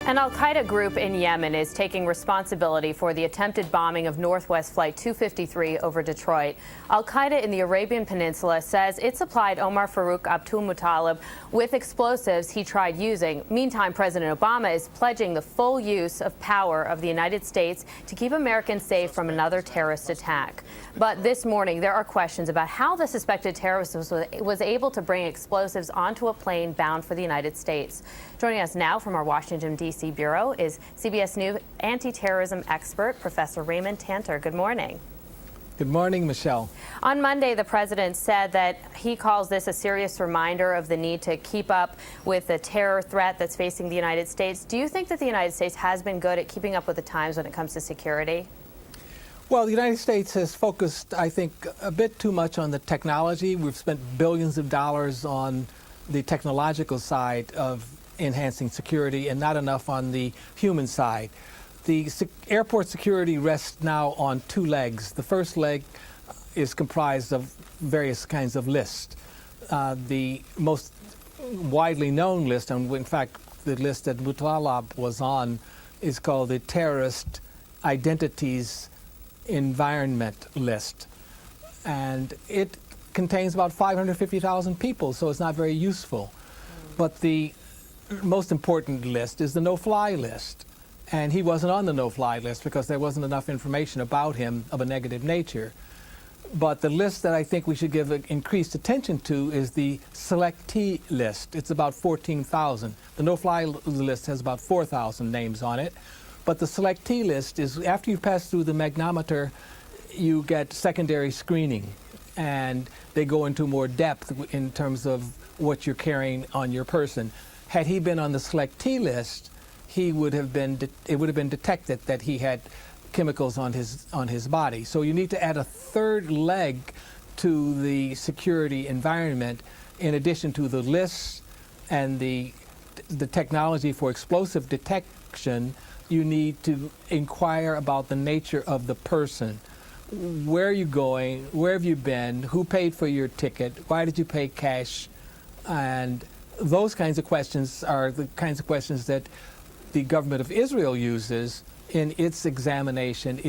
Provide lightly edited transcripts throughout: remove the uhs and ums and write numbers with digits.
An al-Qaeda group in Yemen is taking responsibility for the attempted bombing of Northwest Flight 253 over Detroit. Al-Qaeda in the Arabian Peninsula says it supplied Omar Farouk Abdul-Muttalib with explosives he tried using. Meantime, President Obama is pledging the full use of power of the United States to keep Americans safe from another terrorist attack. But this morning, there are questions about how the suspected terrorist was able to bring explosives onto a plane bound for the United States. Joining us now from our Washington, D.C. bureau is CBS News Anti-Terrorism Expert, Professor Raymond Tanter. Good morning. Good morning, Michelle. On Monday, the president said that he calls this a serious reminder of the need to keep up with the terror threat that's facing the United States. Do you think that the United States has been good at keeping up with the times when it comes to security? Well, the United States has focused, I think, a bit too much on the technology. We've spent billions of dollars on the technological side of enhancing security and not enough on the human side. The airport security rests now on two legs. The first leg is comprised of various kinds of lists. The most widely known list, and in fact the list that Muttalib was on, is called the Terrorist Identities Environment List. And it contains about 550,000 people, so it's not very useful. But the most important list is the no-fly list. And he wasn't on the no-fly list because there wasn't enough information about him of a negative nature. But the list that I think we should give increased attention to is the selectee list. It's about 14,000. The no-fly list has about 4,000 names on it. But the selectee list is, after you pass through the magnometer, you get secondary screening. And they go into more depth in terms of what you're carrying on your person. Had he been on the selectee list, it would have been detected that he had chemicals on his body. So you need to add a third leg to the security environment, in addition to the lists and the technology for explosive detection. You need to inquire about the nature of the person. Where are you going? Where have you been? Who paid for your ticket? Why did you pay cash? And those kinds of questions are the kinds of questions that the government of Israel uses in its examination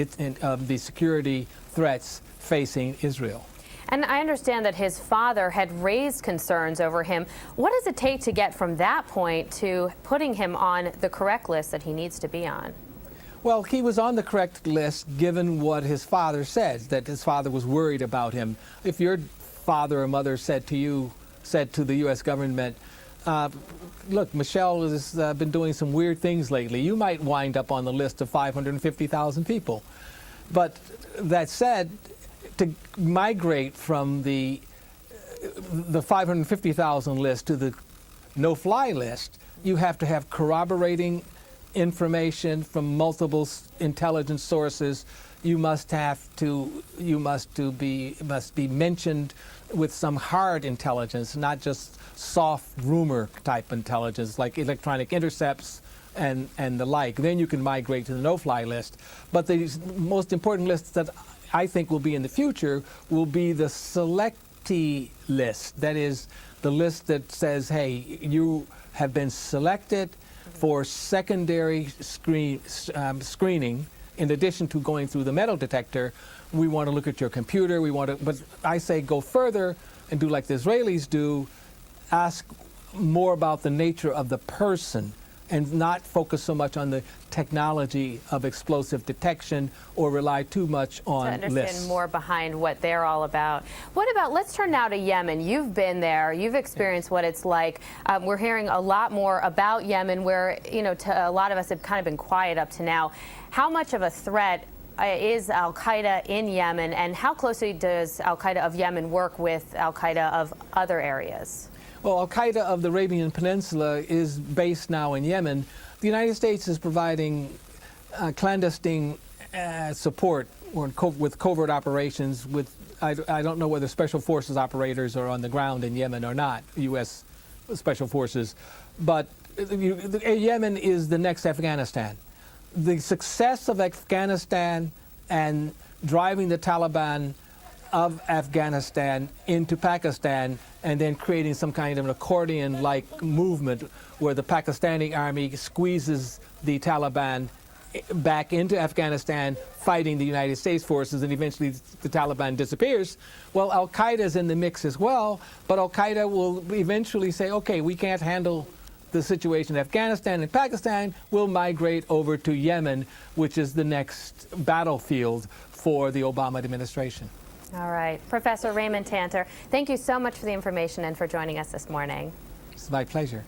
of the security threats facing Israel. And I understand that his father had raised concerns over him. What does it take to get from that point to putting him on the correct list that he needs to be on? Well, he was on the correct list given what his father said, that his father was worried about him. If your father or mother said to the U.S. government, look, Michelle has been doing some weird things lately, you might wind up on the list of 550,000 people. But that said, to migrate from the 550,000 list to the no-fly list, you have to have corroborating information from multiple intelligence sources. You must be mentioned with some hard intelligence, not just soft rumor type intelligence like electronic intercepts and the like. Then you can migrate to the no-fly list. But the most important lists that I think will be in the future will be the selectee list. That is the list that says, hey, you have been selected for secondary screening. In addition to going through the metal detector, we want to look at your computer. But I say go further and do like the Israelis do, ask more about the nature of the person and not focus so much on the technology of explosive detection or rely too much on lists. To understand more behind what they're all about. What about, let's turn now to Yemen. You've been there. You've experienced what it's like. We're hearing a lot more about Yemen where, a lot of us have kind of been quiet up to now. How much of a threat is al-Qaeda in Yemen, and how closely does al-Qaeda of Yemen work with al-Qaeda of other areas? Well, al-Qaeda of the Arabian Peninsula is based now in Yemen. The United States is providing clandestine support with covert operations. I don't know whether Special Forces operators are on the ground in Yemen or not, U.S. Special Forces. But Yemen is the next Afghanistan. The success of Afghanistan and driving the Taliban of Afghanistan into Pakistan, and then creating some kind of an accordion-like movement where the Pakistani army squeezes the Taliban back into Afghanistan, fighting the United States forces, and eventually the Taliban disappears. Well, Al-Qaeda is in the mix as well, but Al-Qaeda will eventually say, okay, we can't handle the situation in Afghanistan and Pakistan, we'll migrate over to Yemen, which is the next battlefield for the Obama administration. All right. Professor Raymond Tanter, thank you so much for the information and for joining us this morning. It's my pleasure.